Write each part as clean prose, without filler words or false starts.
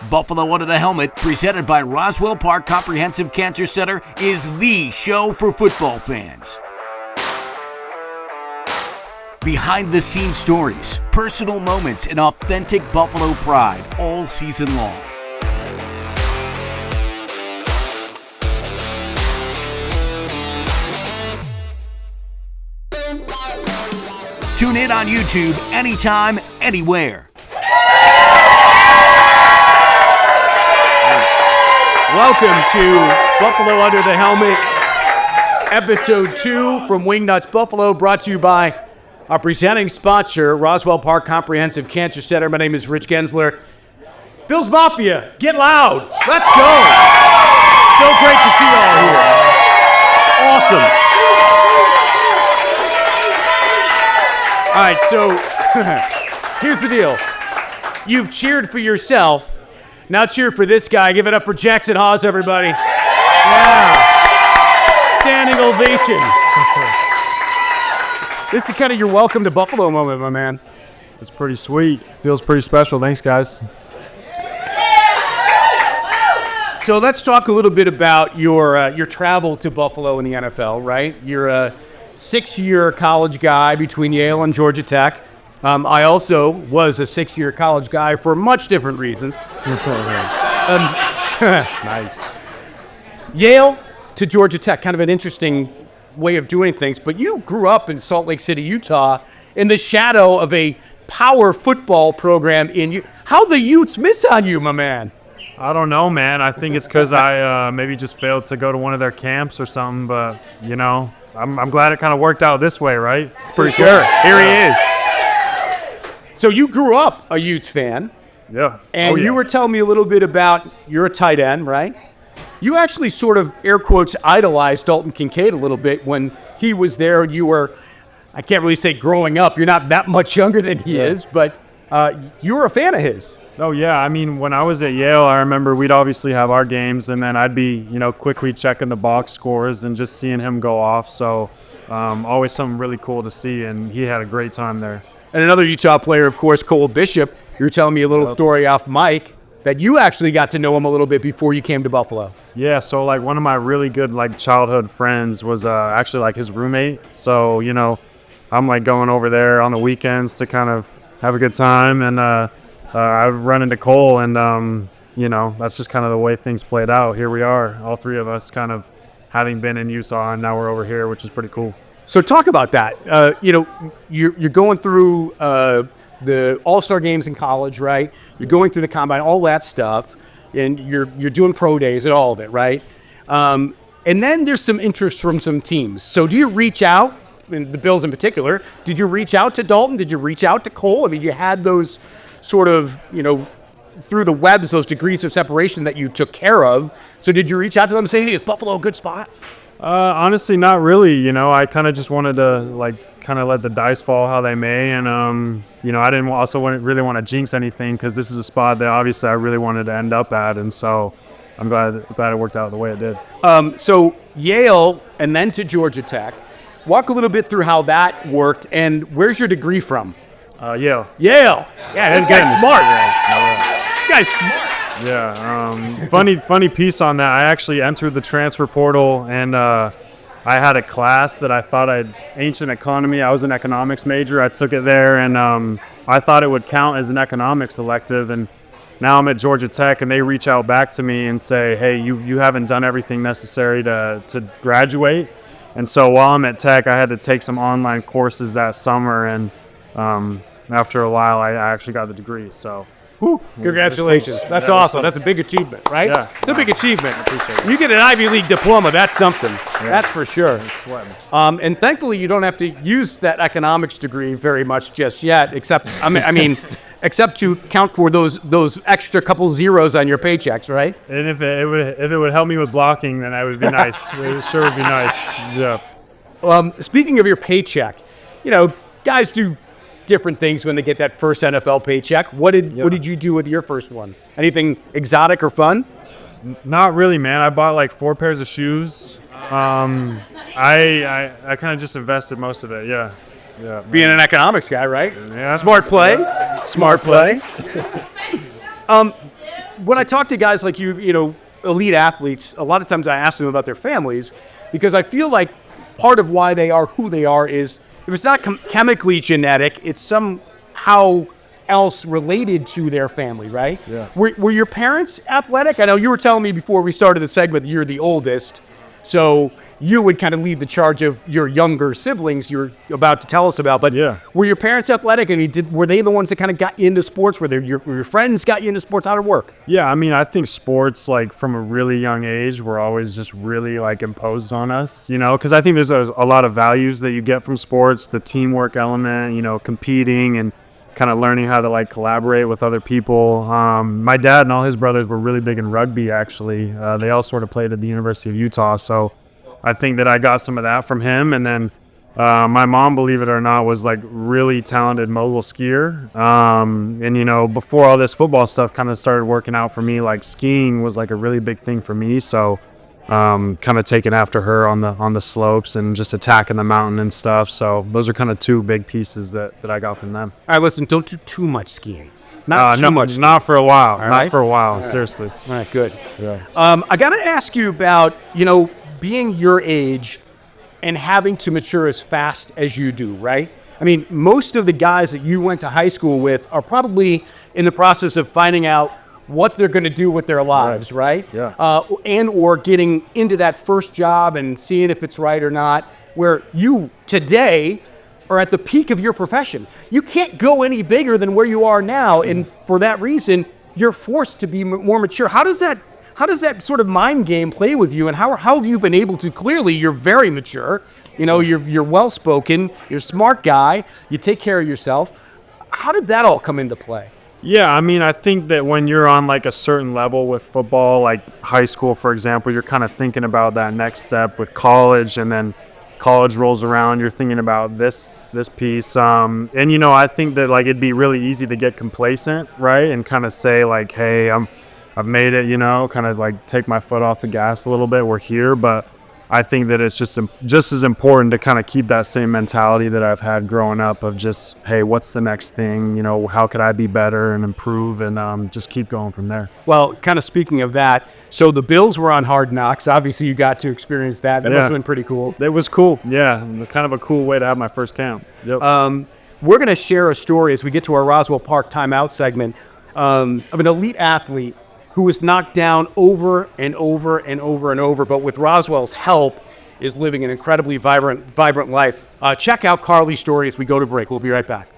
Buffalo Under the Helmet, presented by Roswell Park Comprehensive Cancer Center, is the show for football fans. Behind-the-scenes stories, personal moments, and authentic Buffalo pride all season long. Tune in on YouTube anytime, anywhere. Welcome to Buffalo Under the Helmet, Episode 2 from Wingnutz Buffalo, brought to you by our presenting sponsor, Roswell Park Comprehensive Cancer Center. My name is Rich Gensler. Bills Mafia, get loud. Let's go. So great to see you all here. Awesome. All right, so here's the deal. You've cheered for yourself. Now cheer for this guy. Give it up for Jackson Hawes, everybody. Yeah. Standing ovation. This is kind of your welcome to Buffalo moment, my man. It's pretty sweet. Feels pretty special. Thanks, guys. So let's talk a little bit about your travel to Buffalo in the NFL, right? You're a 6-year college guy between Yale and Georgia Tech. I also was a 6-year college guy for much different reasons. Nice. Yale to Georgia Tech, kind of an interesting way of doing things, but you grew up in Salt Lake City, Utah, in the shadow of a power football program How the Utes miss on you, my man? I don't know, man. I think it's because I maybe just failed to go to one of their camps or something, but, you know, I'm glad it kind of worked out this way, right? It's pretty sure. Here he is. So you grew up a Utes fan. Yeah. And you were telling me a little bit about, you're a tight end, right? You actually sort of, air quotes, idolized Dalton Kincaid a little bit when he was there. You were, I can't really say growing up. You're not that much younger than he is, but you were a fan of his. Oh, yeah. I mean, when I was at Yale, I remember we'd obviously have our games, and then I'd be, quickly checking the box scores and just seeing him go off. So always something really cool to see, and he had a great time there. And another Utah player, of course, Cole Bishop. You were telling me a little story off mic that you actually got to know him a little bit before you came to Buffalo. Yeah, so like one of my really good childhood friends was actually like his roommate. So, I'm like going over there on the weekends to kind of have a good time, and I run into Cole, and that's just kind of the way things played out. Here we are, all three of us kind of having been in Utah, and now we're over here, which is pretty cool. So talk about that. You're going through the All-Star games in college, right? You're going through the combine, all that stuff, and you're doing pro days and all of it, right? And then there's some interest from some teams. So do you reach out, and the Bills in particular, did you reach out to Dalton? Did you reach out to Cole? I mean, you had those sort of, through the webs, those degrees of separation that you took care of. So did you reach out to them and say, hey, is Buffalo a good spot? Honestly, not really. I kind of just wanted to kind of let the dice fall how they may, and I didn't really want to jinx anything because this is a spot that obviously I really wanted to end up at, and so I'm glad it worked out the way it did. So Yale and then to Georgia Tech. Walk a little bit through how that worked, and where's your degree from? Yale. Yale. Yeah, this guy's smart. This guy's smart. Yeah. Funny piece on that. I actually entered the transfer portal, and I had a class that I thought ancient economy. I was an economics major. I took it there, and I thought it would count as an economics elective. And now I'm at Georgia Tech, and they reach out back to me and say, hey, you haven't done everything necessary to graduate. And so while I'm at Tech, I had to take some online courses that summer, and after a while, I actually got the degree. So. Woo, congratulations. That's awesome. That's a big achievement, right? Yeah. It's a big achievement. I appreciate it. You get an Ivy League diploma, that's something. Yeah. That's for sure. Sweating. And thankfully, you don't have to use that economics degree very much just yet, except to count for those extra couple zeros on your paychecks, right? And if it would help me with blocking, then that would be nice. It sure would be nice. Yeah. Speaking of your paycheck, guys do different things when they get that first NFL paycheck. What did you do with your first one? Anything exotic or fun? Not really, man. I bought like 4 pairs of shoes. I kind of just invested most of it. Yeah. Being an economics guy, right? Yeah. Smart play. Smart play. when I talk to guys like you, elite athletes, a lot of times I ask them about their families because I feel like part of why they are who they are is if it's not chemically genetic, it's somehow else related to their family, right? Yeah. Were your parents athletic? I know you were telling me before we started the segment that you're the oldest, so you would kind of lead the charge of your younger siblings you're about to tell us about. But Yeah. were your parents athletic? I mean, were they the ones that kind of got you into sports? Were your friends got you into sports? How did it work? Yeah, I mean, I think sports, like, from a really young age were always just really, like, imposed on us, because I think there's a lot of values that you get from sports, the teamwork element, competing and kind of learning how to, like, collaborate with other people. My dad and all his brothers were really big in rugby, actually. They all sort of played at the University of Utah, so I think that I got some of that from him. And then my mom, believe it or not, was like really talented mogul skier. And before all this football stuff kind of started working out for me, like skiing was like a really big thing for me. So kind of taking after her on the slopes and just attacking the mountain and stuff. So those are kind of two big pieces that I got from them. All right, listen, don't do too much skiing. Not too much. Not for a while. All Not right? for a while. All right. Seriously. All right, good. Yeah. I got to ask you about, being your age and having to mature as fast as you do, right? I mean, most of the guys that you went to high school with are probably in the process of finding out what they're going to do with their lives, right? Yeah. And or getting into that first job and seeing if it's right or not, where you today are at the peak of your profession. You can't go any bigger than where you are now, and for that reason, you're forced to be more mature. How does that sort of mind game play with you, and how have you been able to? Clearly, you're very mature. You're well-spoken. You're a smart guy. You take care of yourself. How did that all come into play? Yeah, I mean, I think that when you're on like a certain level with football, like high school, for example, you're kind of thinking about that next step with college, and then college rolls around, you're thinking about this piece. And I think that like it'd be really easy to get complacent, right? And kind of say like, hey, I've made it, kind of like take my foot off the gas a little bit. We're here, but I think that it's just as important to kind of keep that same mentality that I've had growing up of just, hey, what's the next thing? How could I be better and improve, and just keep going from there. Well, kind of speaking of that, so the Bills were on Hard Knocks. Obviously, you got to experience that. That must have been pretty cool. It was cool. Yeah, kind of a cool way to have my first camp. Yep. We're going to share a story as we get to our Roswell Park timeout segment of an elite athlete who was knocked down over and over and over and over, but with Roswell's help, is living an incredibly vibrant life. Check out Carley's story as we go to break. We'll be right back.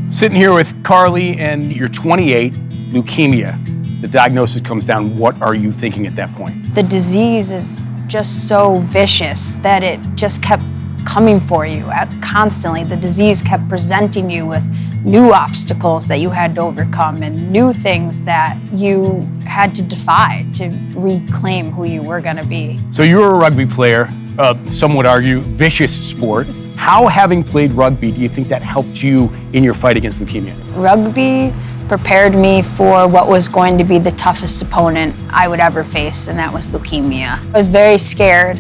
Sitting here with Carley, and you're 28, leukemia. The diagnosis comes down. What are you thinking at that point? The disease is just so vicious that it just kept coming for you constantly. The disease kept presenting you with new obstacles that you had to overcome and new things that you had to defy to reclaim who you were going to be. So you were a rugby player, some would argue vicious sport. How, having played rugby, do you think that helped you in your fight against leukemia? Rugby prepared me for what was going to be the toughest opponent I would ever face, and that was leukemia. I was very scared,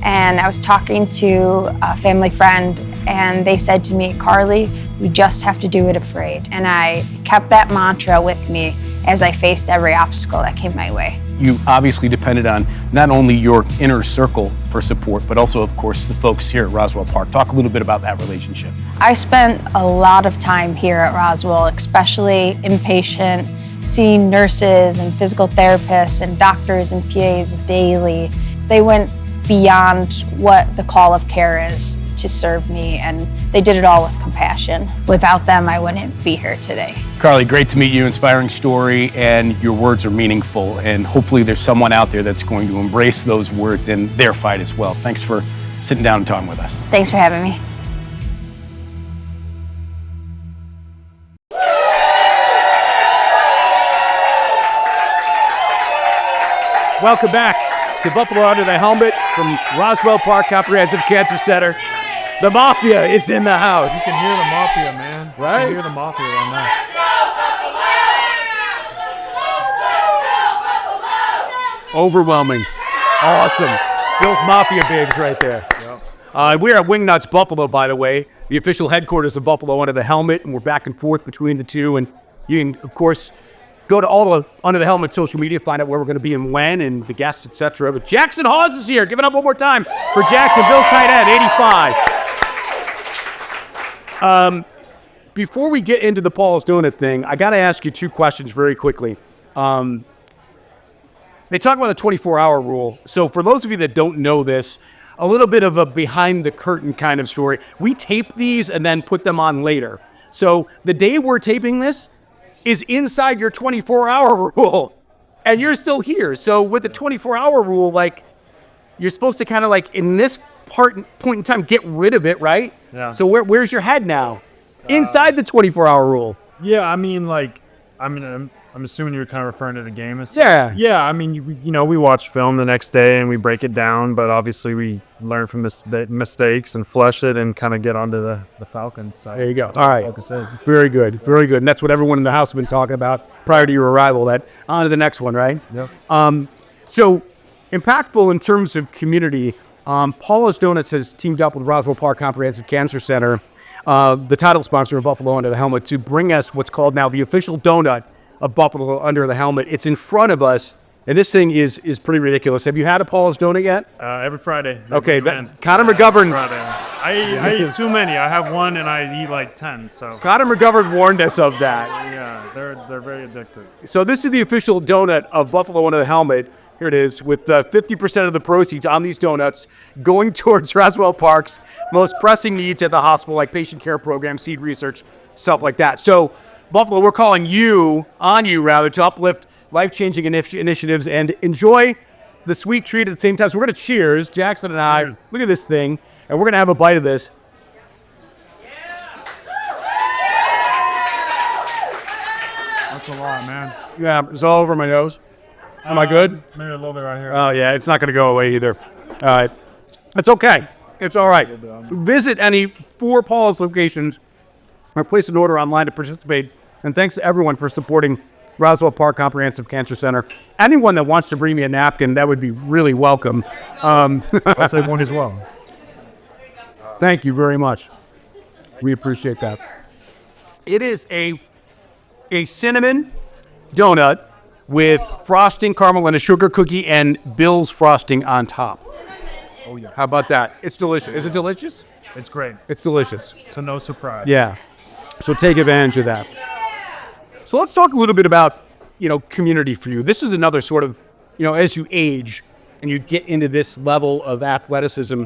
and I was talking to a family friend, and they said to me, Carley, we just have to do it afraid. And I kept that mantra with me as I faced every obstacle that came my way. You obviously depended on not only your inner circle for support, but also, of course, the folks here at Roswell Park. Talk a little bit about that relationship. I spent a lot of time here at Roswell, especially inpatient, seeing nurses and physical therapists and doctors and PAs daily. They went beyond what the call of care is to serve me, and they did it all with compassion. Without them, I wouldn't be here today. Carley, great to meet you. Inspiring story, and your words are meaningful, and hopefully there's someone out there that's going to embrace those words in their fight as well. Thanks for sitting down and talking with us. Thanks for having me. Welcome back to Buffalo Under the Helmet from Roswell Park Comprehensive Cancer Center. The Mafia is in the house. You can hear the Mafia, man. Right? You can hear the Mafia right now. Overwhelming. Awesome. Bill's Mafia babes right there. Yep. We're at Wingnutz, Buffalo, by the way, the official headquarters of Buffalo Under the Helmet, and we're back and forth between the two. And you can, of course, Go to all the Under the Helmet social media, find out where we're going to be and when, and the guests, etc. But Jackson Hawes is here. Give it up one more time for Jackson, Bills tight end, 85. Before we get into the Paula's Donut thing, I got to ask you two questions very quickly. They talk about the 24-hour rule. So for those of you that don't know this, a little bit of a behind-the-curtain kind of story. We tape these and then put them on later. So the day we're taping this is inside your 24-hour rule, and you're still here. So with the 24-hour rule, like, you're supposed to kind of like, in this point in time, get rid of it, right? Yeah. So where's your head now? Inside the 24-hour rule. Yeah, I'm assuming you were kind of referring to the game. Yeah. Yeah, I mean, we watch film the next day and we break it down, but obviously we learn from mistakes and flush it and kind of get onto the Falcons side. There you go. All right. Focus is. Very good. Very good. And that's what everyone in the house has been talking about prior to your arrival. That on to the next one, right? Yep. So impactful in terms of community. Paula's Donuts has teamed up with Roswell Park Comprehensive Cancer Center, the title sponsor of Buffalo Under the Helmet, to bring us what's called now the official donut of Buffalo Under the Helmet. It's in front of us, and this thing is pretty ridiculous. Have you had a Paula's Donut yet? Every Friday. Okay, Conor McGovern. Friday. I eat too many. I have one and I eat like 10. So Conor McGovern warned us of that. yeah, they're very addictive. So this is the official donut of Buffalo Under the Helmet. Here it is, with 50% of the proceeds on these donuts going towards Roswell Park's most pressing needs at the hospital, like patient care programs, seed research, stuff like that. So Buffalo, we're calling you to uplift life-changing initiatives and enjoy the sweet treat at the same time. So we're going to cheers, Jackson and I. Cheers. Look at this thing, and we're going to have a bite of this. That's a lot, man. Yeah, it's all over my nose. Am I good? Maybe a little bit right here. Oh, yeah, it's not going to go away either. All right. It's okay. It's all right. Visit any 4 Paula's locations or place an order online to participate. And thanks to everyone for supporting Roswell Park Comprehensive Cancer Center. Anyone that wants to bring me a napkin, that would be really welcome. I'll take one as well. Thank you very much. We appreciate that. It is a cinnamon donut with frosting, caramel, and a sugar cookie, and Bill's frosting on top. Oh, yeah. How about that? It's delicious. Is it delicious? It's great. It's delicious. To no surprise. Yeah. So take advantage of that. So let's talk a little bit about, community for you. This is another sort of, as you age and you get into this level of athleticism,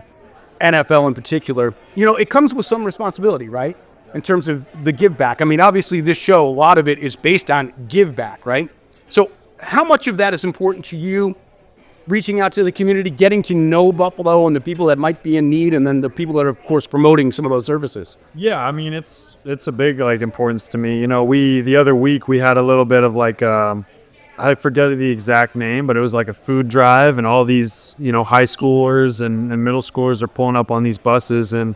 NFL in particular, it comes with some responsibility, right? In terms of the give back. I mean, obviously this show, a lot of it is based on give back, right? So how much of that is important to you, reaching out to the community, getting to know Buffalo and the people that might be in need, and then the people that are, of course, promoting some of those services? Yeah, I mean, it's a big importance to me. The other week we had a little bit of I forget the exact name, but it was like a food drive, and all these high schoolers and middle schoolers are pulling up on these buses and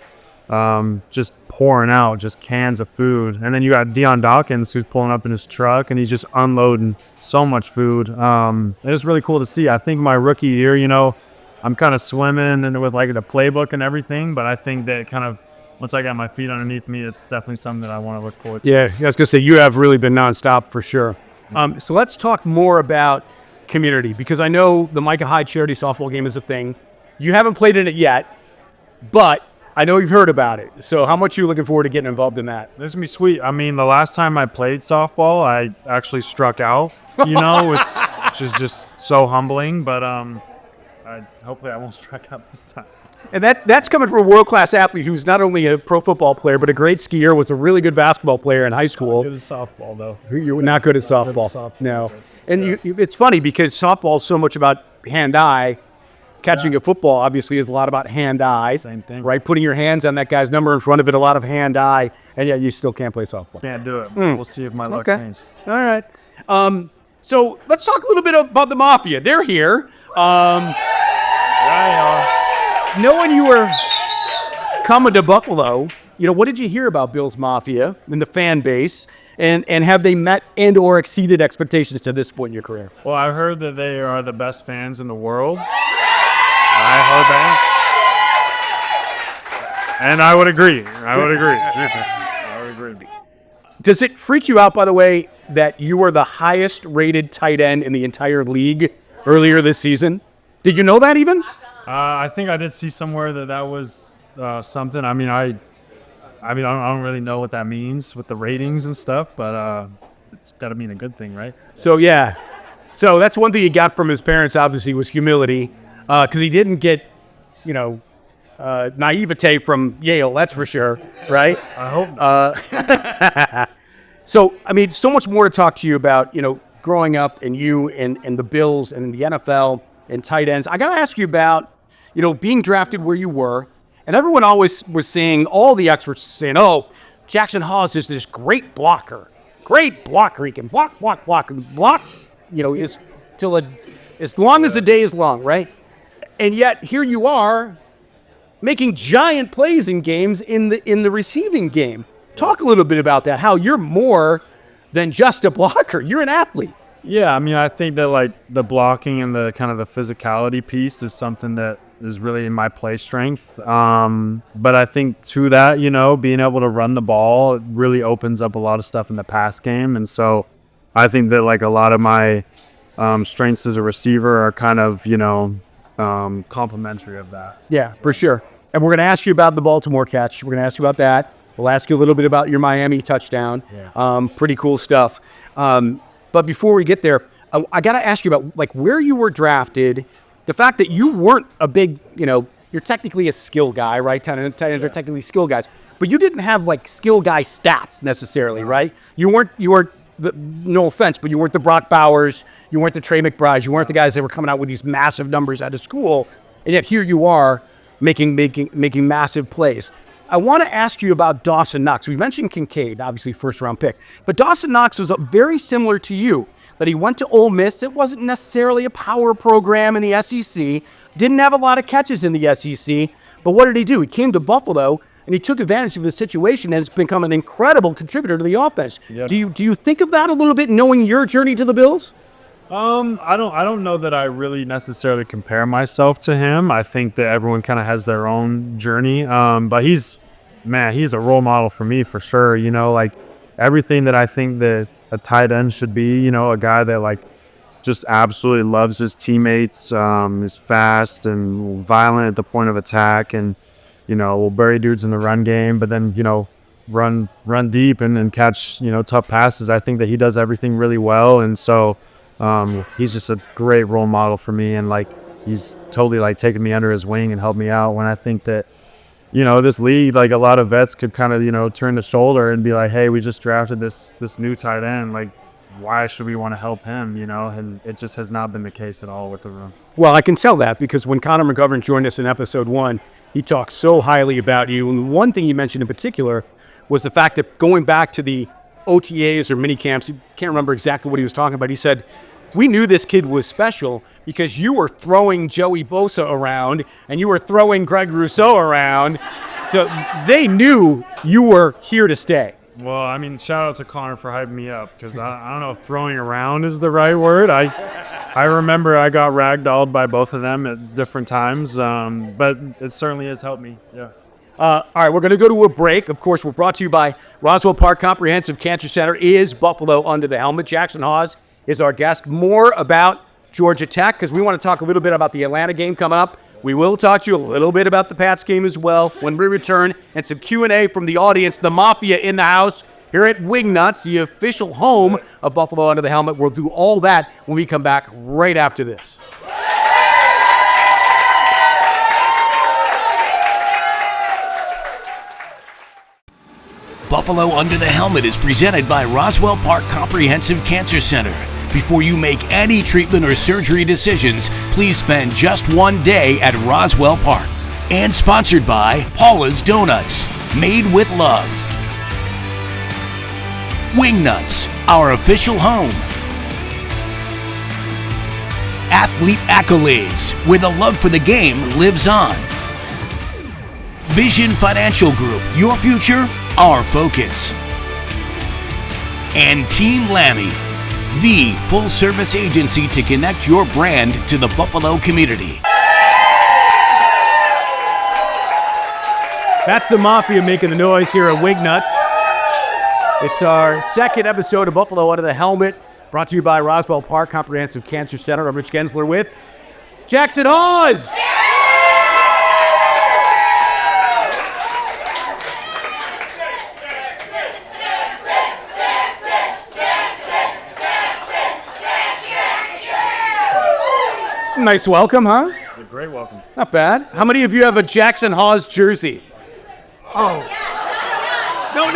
just pouring out just cans of food. And then you got Deion Dawkins, who's pulling up in his truck, and he's just unloading so much food. It was really cool to see. I think my rookie year, I'm kind of swimming and with the playbook and everything, but I think that kind of once I got my feet underneath me, it's definitely something that I want to look forward to. Yeah, I was going to say, you have really been nonstop for sure. So let's talk more about community, because I know the Micah Hyde charity softball game is a thing. You haven't played in it yet, but I know you've heard about it. So how much are you looking forward to getting involved in that? This is going to be sweet. I mean, the last time I played softball, I actually struck out, which is just so humbling. But hopefully I won't strike out this time. And that's coming from a world-class athlete who's not only a pro football player, but a great skier, was a really good basketball player in high school. Good at softball, though. You're not good at softball. No. And it's funny because softball is so much about hand-eye. Catching a football, obviously, is a lot about hand-eye. Same thing. Right? Putting your hands on that guy's number in front of it, a lot of hand-eye. And yet you still can't play softball. Can't do it. We'll see if my luck changes. All right. So let's talk a little bit about the Mafia. They're here. Knowing you were coming to Buffalo, what did you hear about Bill's Mafia and the fan base? And have they met and or exceeded expectations to this point in your career? Well, I heard that they are the best fans in the world. I heard that. And I would agree. I would agree. Does it freak you out, by the way, that you were the highest rated tight end in the entire league earlier this season? Did you know that even? I think I did see somewhere that was something. I don't really know what that means with the ratings and stuff, but it's got to mean a good thing, right? So, yeah. So that's one thing he got from his parents, obviously, was humility, because he didn't get, naivete from Yale, that's for sure, right? I hope not. So, so much more to talk to you about, growing up and you and the Bills and the NFL and tight ends. I got to ask you about, being drafted where you were. And everyone always was saying, all the experts saying, oh, Jackson Hawes is this great blocker. Great blocker. He can block, and block, is till as long as the day is long, right? And yet here you are making giant plays in games in the receiving game. Talk a little bit about that, how you're more than just a blocker. You're an athlete. Yeah, I think that the blocking and the kind of the physicality piece is something that is really in my play strength. But I think to that, being able to run the ball really opens up a lot of stuff in the pass game. And so I think that a lot of my strengths as a receiver are kind of, complementary of that. Yeah, for sure. And we're going to ask you about the Baltimore catch. We're going to ask you about that. We'll ask you a little bit about your Miami touchdown. Yeah. Pretty cool stuff. But before we get there, I got to ask you about where you were drafted. The fact that you weren't a big, you're technically a skill guy, right? Tight ends are technically skill guys, but you didn't have skill guy stats necessarily, right? You weren't no offense, but you weren't the Brock Bowers, you weren't the Trey McBrides, you weren't the guys that were coming out with these massive numbers out of school, and yet here you are making massive plays. I want to ask you about Dawson Knox. We mentioned Kincaid, obviously first-round pick, but Dawson Knox was very similar to you. That he went to Ole Miss. It wasn't necessarily a power program in the SEC. Didn't have a lot of catches in the SEC. But what did he do? He came to Buffalo, and he took advantage of the situation and has become an incredible contributor to the offense. Yep. Do you think of that a little bit, knowing your journey to the Bills? I don't know that I really necessarily compare myself to him. I think that everyone kind of has their own journey. But he's a role model for me for sure. Everything that I think that a tight end should be, a guy that just absolutely loves his teammates, is fast and violent at the point of attack, and will bury dudes in the run game, but then run deep and catch tough passes. I think that he does everything really well, and so he's just a great role model for me, and he's totally taking me under his wing and helped me out when I think that this league, a lot of vets could kind of, turn the shoulder and be like, hey, we just drafted this new tight end. Why should we want to help him, And it just has not been the case at all with the room. Well, I can tell that because when Connor McGovern joined us in episode 1, he talked so highly about you. And one thing he mentioned in particular was the fact that going back to the OTAs or mini camps, he can't remember exactly what he was talking about. He said, we knew this kid was special because you were throwing Joey Bosa around and you were throwing Greg Rousseau around. So they knew you were here to stay. Well, shout out to Connor for hyping me up because I don't know if throwing around is the right word. I remember I got ragdolled by both of them at different times, but it certainly has helped me, yeah. All right, we're going to go to a break. Of course, we're brought to you by Roswell Park Comprehensive Cancer Center. Is Buffalo under the helmet? Jackson Hawes is our guest. More about Georgia Tech, because we want to talk a little bit about the Atlanta game coming up. We will talk to you a little bit about the Pats game as well when we return, and some Q&A from the audience, the Mafia in the house here at Wingnutz, the official home of Buffalo Under the Helmet. We'll do all that when we come back right after this. Buffalo Under the Helmet is presented by Roswell Park Comprehensive Cancer Center. Before you make any treatment or surgery decisions, please spend just one day at Roswell Park. And sponsored by Paula's Donuts, made with love. Wingnutz, our official home. Athlete Accolades, where the love for the game lives on. Vision Financial Group, your future, our focus. And Team Lammy, the full-service agency to connect your brand to the Buffalo community. That's the Mafia making the noise here at Wingnutz. It's our second episode of Buffalo Under the Helmet, brought to you by Roswell Park Comprehensive Cancer Center. I'm Rich Gensler with Jackson Hawes. Nice welcome, huh? It's a great welcome. Not bad. How many of you have a Jackson Hawes jersey? Oh. No.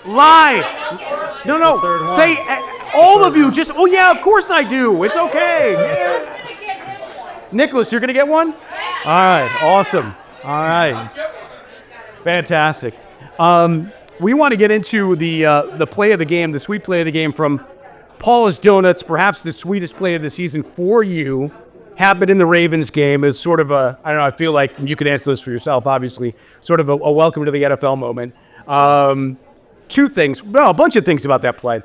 Lie. No. Say, all of you just, oh yeah, of course I do. It's okay. Nicholas, you're going to get one? All right. Awesome. All right. Fantastic. We want to get into the play of the game, the sweet play of the game from Paula's Donuts, perhaps the sweetest play of the season for you, happened in the Ravens game as sort of a, I don't know, I feel like you could answer this for yourself, obviously, sort of a welcome to the NFL moment. Two things, well, a bunch of things about that play.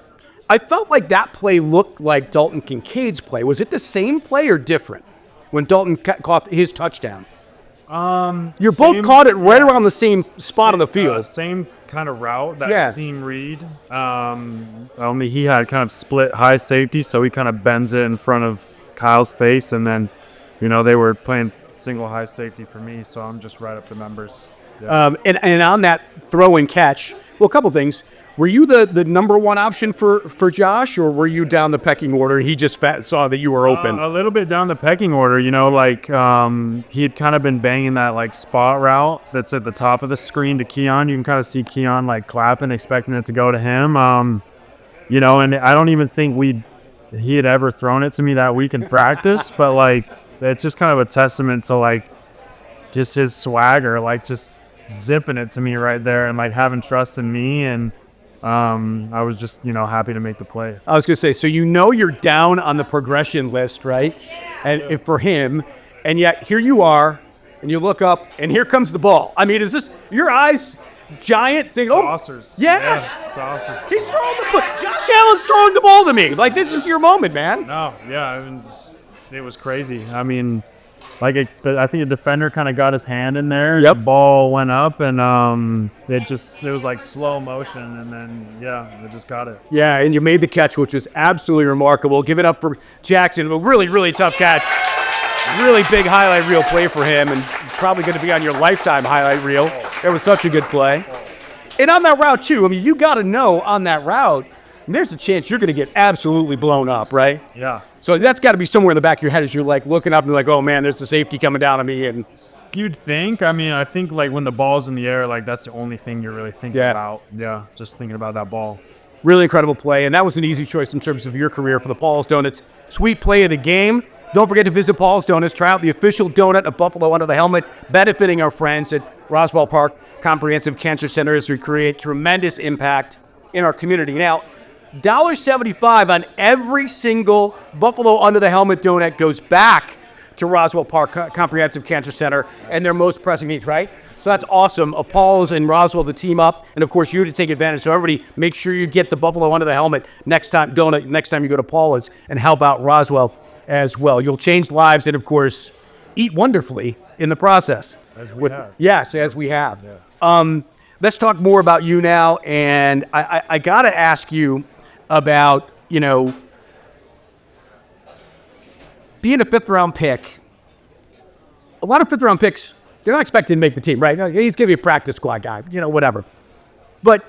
I felt like that play looked like Dalton Kincaid's play. Was it the same play or different when Dalton caught his touchdown? You both caught it right around the same spot on the field. Same kind of route, that seam read. Only he had kind of split high safety, so he kind of bends it in front of Kyle's face, and then, they were playing single high safety for me, so I'm just right up the numbers. Yeah. And on that throw and catch, well, a couple things. Were you the number one option for Josh, or were you down the pecking order? He just saw that you were open. A little bit down the pecking order, he had kind of been banging that spot route that's at the top of the screen to Keon. You can kind of see Keon clapping, expecting it to go to him. And I don't even think he had ever thrown it to me that week in practice, but it's just kind of a testament to just his swagger, just zipping it to me right there and having trust in me. And I was just, happy to make the play. I was going to say, so you're down on the progression list, right? And for him, and yet here you are, and you look up, and here comes the ball. I mean, is this your eyes giant saying, "Oh, saucers"? Yeah, saucers. He's throwing the ball. Josh Allen's throwing the ball to me. This is your moment, man. No, yeah, it was crazy. I mean, I think the defender kind of got his hand in there. Yep. The ball went up, and it was slow motion, and then, it just got it. Yeah, and you made the catch, which was absolutely remarkable. Give it up for Jackson. A really, really tough catch. Really big highlight reel play for him, and probably going to be on your lifetime highlight reel. It was such a good play. And on that route, too, I mean, you got to know on that route, there's a chance you're going to get absolutely blown up, right? Yeah. So that's got to be somewhere in the back of your head as you're looking up and oh man, there's the safety coming down on me. And you'd think. I mean, I think when the ball's in the air, that's the only thing you're really thinking about. Yeah, just thinking about that ball. Really incredible play, and that was an easy choice in terms of your career for the Paul's Donuts. Sweet play of the game. Don't forget to visit Paul's Donuts. Try out the official donut of Buffalo Under the Helmet, benefiting our friends at Roswell Park Comprehensive Cancer Center as we create tremendous impact in our community. Now, $1.75 on every single Buffalo Under the Helmet donut goes back to Roswell Park Comprehensive Cancer Center and their most pressing needs, right? So that's awesome. Paul's and Roswell to team up, and of course you to take advantage. So everybody, make sure you get the Buffalo Under the Helmet next time you go to Paula's, and help out Roswell as well. You'll change lives and, of course, eat wonderfully in the process. As we have. Yes, as we have. Yeah. Let's talk more about you now, and I got to ask you about, being a fifth-round pick. A lot of fifth-round picks, they're not expected to make the team, right? He's going to be a practice squad guy, whatever. But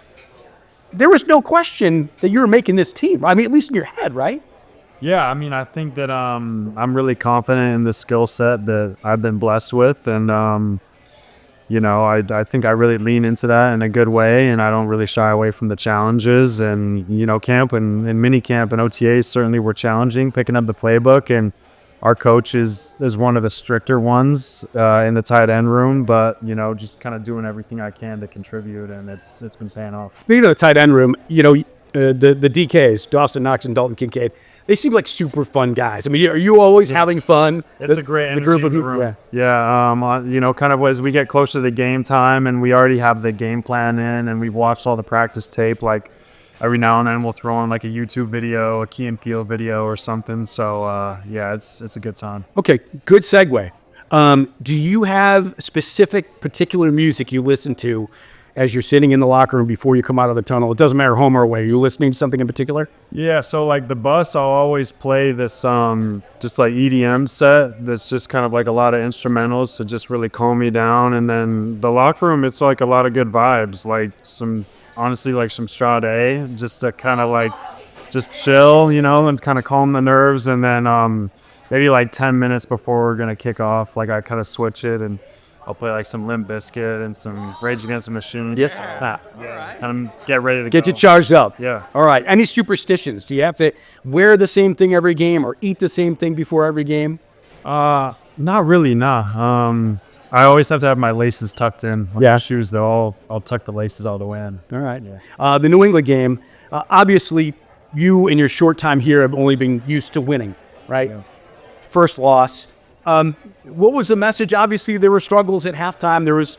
there was no question that you were making this team. I mean, at least in your head, right? Yeah, I mean, I think that I'm really confident in the skill set that I've been blessed with, and I think I really lean into that in a good way, and I don't really shy away from the challenges. And camp and mini camp and OTAs certainly were challenging, picking up the playbook, and our coach is one of the stricter ones in the tight end room, but just kind of doing everything I can to contribute, and it's been paying off. Speaking of the tight end room, the DKs, Dawson Knox and Dalton Kincaid, they seem like super fun guys. I mean, are you always having fun? It's a great energy in the room. Yeah. Kind of as we get closer to the game time and we already have the game plan in and we've watched all the practice tape, every now and then we'll throw on a YouTube video, a Key and Peele video or something. So, it's a good time. Okay, good segue. Do you have specific particular music you listen to as you're sitting in the locker room before you come out of the tunnel? It doesn't matter home or away. Are you listening to something in particular? Yeah, so like the bus, I'll always play this just like EDM set that's just kind of like a lot of instrumentals to just really calm me down. And then the locker room, it's like a lot of good vibes, like honestly, like some Strade, just to kind of like just chill, you know, and kind of calm the nerves. And then maybe like 10 minutes before we're going to kick off, like I kind of switch it and I'll play like some Limp Bizkit and some Rage Against the Machine. Yes. And get ready to Get go. you charged up. Yeah. All right. Any superstitions? Do you have to wear the same thing every game or eat the same thing before every game? Not really, nah. I always have to have my laces tucked in. Yeah. My shoes, though, I'll tuck the laces all the way in. All right. The New England game, obviously, you in your short time here have only been used to winning, right? Yeah. First loss. What was the message? Obviously, there were struggles at halftime. There was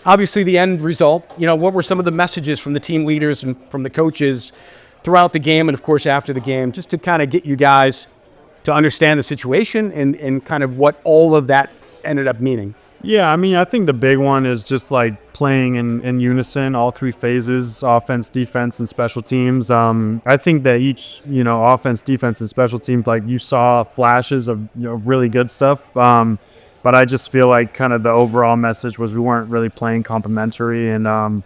obviously the end result. You know, what were some of the messages from the team leaders and from the coaches throughout the game and, of course, after the game, just to kind of get you guys to understand the situation and kind of what all of that ended up meaning? Yeah, I mean, I think the big one is just like playing in unison, all three phases, offense, defense, and special teams. I think that each, offense, defense, and special teams, like you saw flashes of really good stuff. But I just feel like kind of the overall message was we weren't really playing complementary, and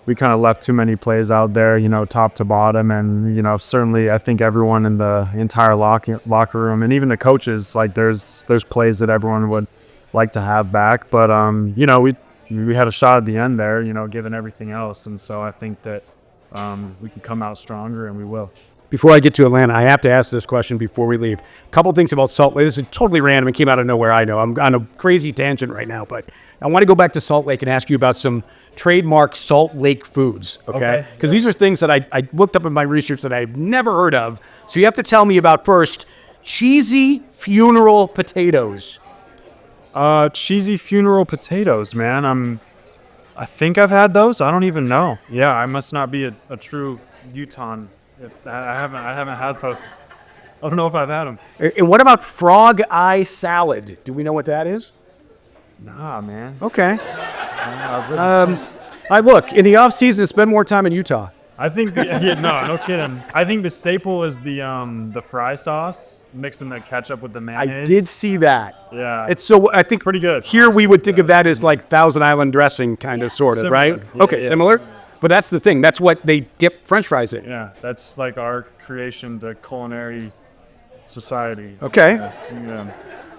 we kind of left too many plays out there, top to bottom. And, certainly I think everyone in the entire locker room and even the coaches, like there's plays that everyone would like to have back, but we had a shot at the end there, given everything else, and so I think that we can come out stronger, and we will. Before I get to Atlanta, I have to ask this question before we leave. A couple things about Salt Lake. This is totally random. It came out of nowhere. I know I'm on a crazy tangent right now, but I want to go back to Salt Lake and ask you about some trademark Salt Lake foods, okay? Because these are things that I looked up in my research that I've never heard of. So you have to tell me about first cheesy funeral potatoes. Cheesy funeral potatoes, man. I think I've had those. I don't even know. Yeah, I must not be a true Utah. I haven't had those. I don't know if I've had them. And what about frog eye salad? Do we know what that is? Nah, man. Okay. I look in the off season. Spend more time in Utah. I think no kidding. I think the staple is the fry sauce mixed in the ketchup with the mayonnaise. I did see that. Yeah. It's so I think pretty good. Here we would think of that as like Thousand Island dressing kind of sort of, Similar. right? Yeah, okay, yeah. similar. But that's the thing. That's what they dip French fries in. Yeah, that's like our creation, the culinary society. Okay. Yeah.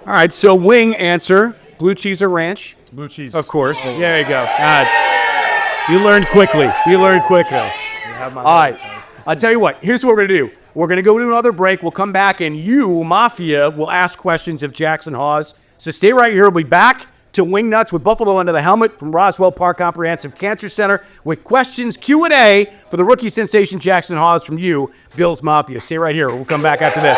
All right. So wing answer: blue cheese or ranch? Blue cheese. Of course. There you go. God. You learned quickly. All right. I'll tell you what. Here's what we're going to do. We're going to go to another break. We'll come back, and you, Mafia, will ask questions of Jackson Hawes. So stay right here. We'll be back to Wingnutz with Buffalo Under the Helmet from Roswell Park Comprehensive Cancer Center with questions, Q&A for the rookie sensation Jackson Hawes from you, Bills Mafia. Stay right here. We'll come back after this.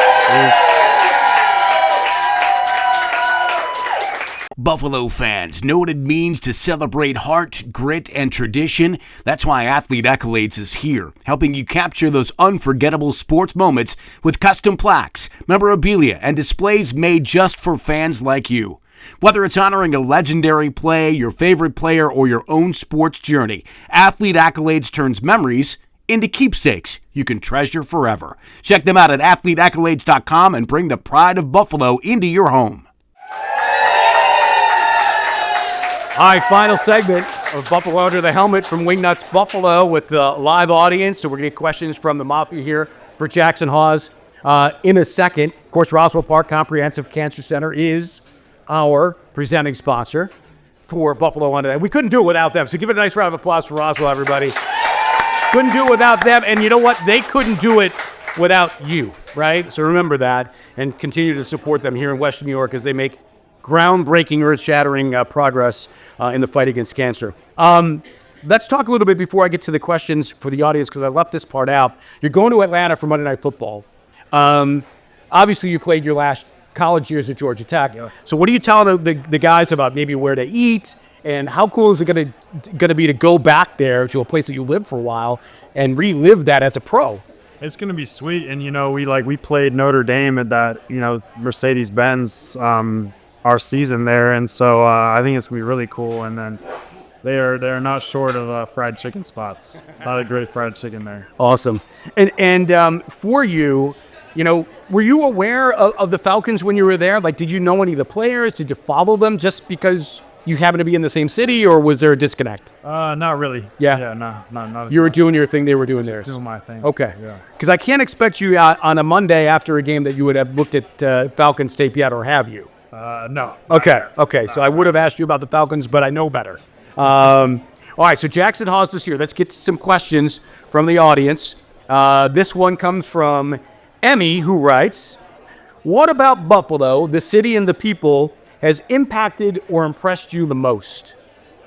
Buffalo fans know what it means to celebrate heart, grit, and tradition. That's why Athlete Accolades is here, helping you capture those unforgettable sports moments with custom plaques, memorabilia, and displays made just for fans like you. Whether it's honoring a legendary play, your favorite player, or your own sports journey, Athlete Accolades turns memories into keepsakes you can treasure forever. Check them out at athleteaccolades.com and bring the pride of Buffalo into your home. All right, final segment of Buffalo Under the Helmet from Wingnutz Buffalo with the live audience. So we're going to get questions from the Mafia here for Jackson Hawes in a second. Of course, Roswell Park Comprehensive Cancer Center is our presenting sponsor for Buffalo Under the Helmet. We couldn't do it without them, so give it a nice round of applause for Roswell, everybody. Couldn't do it without them, and you know what? They couldn't do it without you, right? So remember that and continue to support them here in Western New York as they make groundbreaking, earth-shattering progress in the fight against cancer. Let's talk a little bit before I get to the questions for the audience, because I left this part out. You're going to Atlanta for Monday Night Football. Obviously, you played your last college years at Georgia Tech. Yeah. So what are you telling the guys about maybe where to eat, and how cool is it going to be to go back there to a place that you lived for a while and relive that as a pro? It's going to be sweet. And, we played Notre Dame at that, Mercedes-Benz our season there, and so I think it's gonna be really cool. And then They're not short of fried chicken spots. A lot of great fried chicken there. Awesome. And for you, were you aware of the Falcons when you were there? Like, did you know any of the players? Did you follow them just because you happen to be in the same city, or was there a disconnect? Not really. Yeah. Not. You were doing your thing, they were doing theirs. Doing my thing. Okay. Yeah. Because I can't expect you out on a Monday after a game that you would have looked at Falcons tape yet, or have you? No. Okay. So I would have asked you about the Falcons, but I know better. All right, so Jackson Hawes this year. Let's get to some questions from the audience. This one comes from Emmy, who writes, what about Buffalo, the city and the people, has impacted or impressed you the most?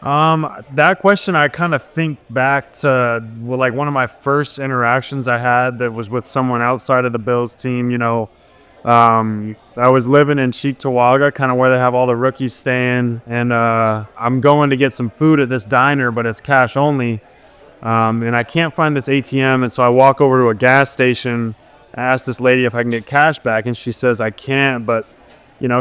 That question, I kind of think back to like one of my first interactions I had that was with someone outside of the Bills team. I was living in Cheektowaga, kind of where they have all the rookies staying, and I'm going to get some food at this diner, but it's cash only, and I can't find this ATM, and so I walk over to a gas station. I ask this lady if I can get cash back, and she says I can't, but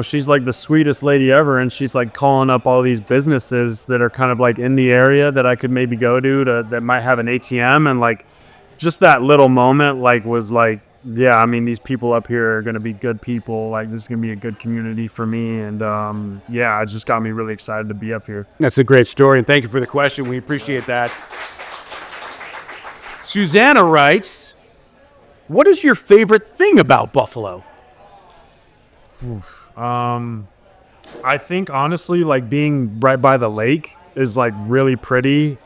she's like the sweetest lady ever, and she's like calling up all these businesses that are kind of like in the area that I could maybe go to that might have an ATM, and like just that little moment was like, yeah, I mean, these people up here are going to be good people. Like, this is going to be a good community for me, and it just got me really excited to be up here. That's a great story, and thank you for the question. We appreciate that. Susanna writes, what is your favorite thing about Buffalo? I think honestly, like being right by the lake is like really pretty.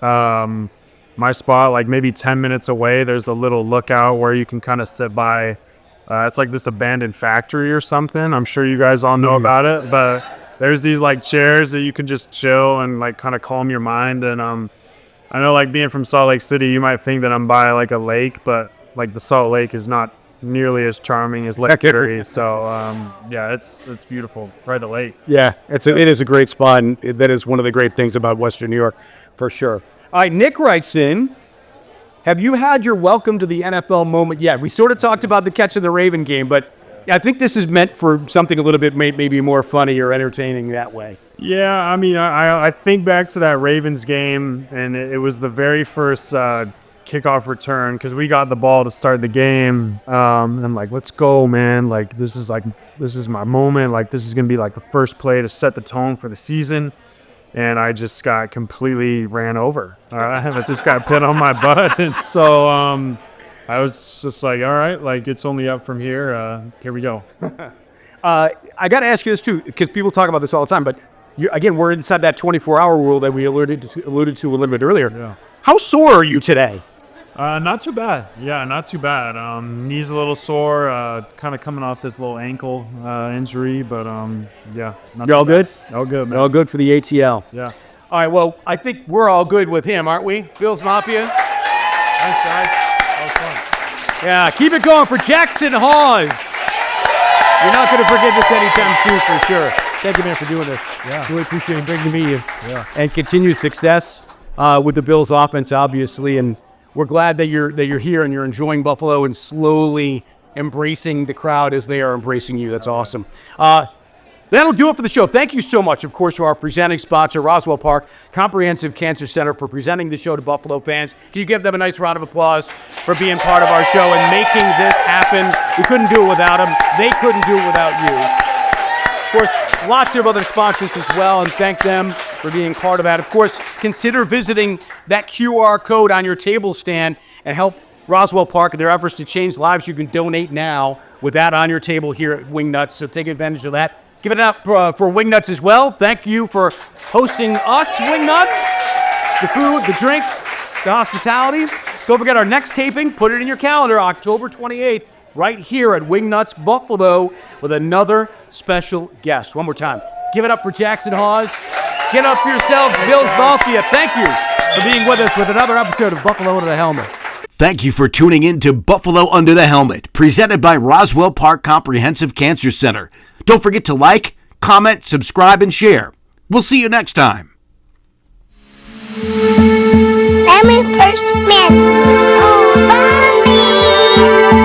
My spot, like maybe 10 minutes away, there's a little lookout where you can kind of sit by. It's like this abandoned factory or something. I'm sure you guys all know about it, but there's these like chairs that you can just chill and like kind of calm your mind. And I know, like being from Salt Lake City, you might think that I'm by like a lake, but like the Salt Lake is not nearly as charming as Lake Erie. So it's beautiful, right at the lake. Yeah, it is a great spot, and that is one of the great things about Western New York, for sure. All right, Nick writes in, have you had your welcome to the NFL moment yet? We sort of talked about the catch of the Raven game, but I think this is meant for something a little bit maybe more funny or entertaining that way. Yeah, I mean, I think back to that Ravens game, and it was the very first kickoff return because we got the ball to start the game. And I'm like, let's go, man. Like, this is my moment. Like, this is going to be like the first play to set the tone for the season. And I just got completely ran over. I just got pit on my butt. And so I was just like, all right, like it's only up from here. Here we go. I got to ask you this too, because people talk about this all the time, but again, we're inside that 24-hour rule that we alluded to a little bit earlier. Yeah. How sore are you today? Not too bad. Yeah, not too bad. Knee's a little sore, kind of coming off this little ankle injury, but yeah. You're all good? All good, man. All good for the ATL. Yeah. All right, well, I think we're all good with him, aren't we? Bill's Mafia? Thanks, guys. That was fun. Yeah, keep it going for Jackson Hawes. You're not going to forget this anytime soon, for sure. Thank you, man, for doing this. Yeah. Really appreciate it. Great to meet you. Yeah. And continued success with the Bills' offense, obviously, and we're glad that you're here and you're enjoying Buffalo and slowly embracing the crowd as they are embracing you. That's awesome. That'll do it for the show. Thank you so much, of course, to our presenting sponsor, Roswell Park Comprehensive Cancer Center, for presenting the show to Buffalo fans. Can you give them a nice round of applause for being part of our show and making this happen? We couldn't do it without them. They couldn't do it without you. Of course, lots of other sponsors as well, and thank them for being part of that. Of course, consider visiting that QR code on your table stand and help Roswell Park in their efforts to change lives. You can donate now with that on your table here at Wingnutz, so take advantage of that. Give it up for Wingnutz as well. Thank you for hosting us, Wingnutz. The food, the drink, the hospitality. Don't forget our next taping. Put it in your calendar, October 28th, right here at Wingnutz Buffalo with another special guest. One more time. Give it up for Jackson Hawes. Get up for yourselves, Bills Mafia. Thank you for being with us with another episode of Buffalo Under the Helmet. Thank you for tuning in to Buffalo Under the Helmet, presented by Roswell Park Comprehensive Cancer Center. Don't forget to like, comment, subscribe, and share. We'll see you next time. I'm a first man. Oh, Bambi!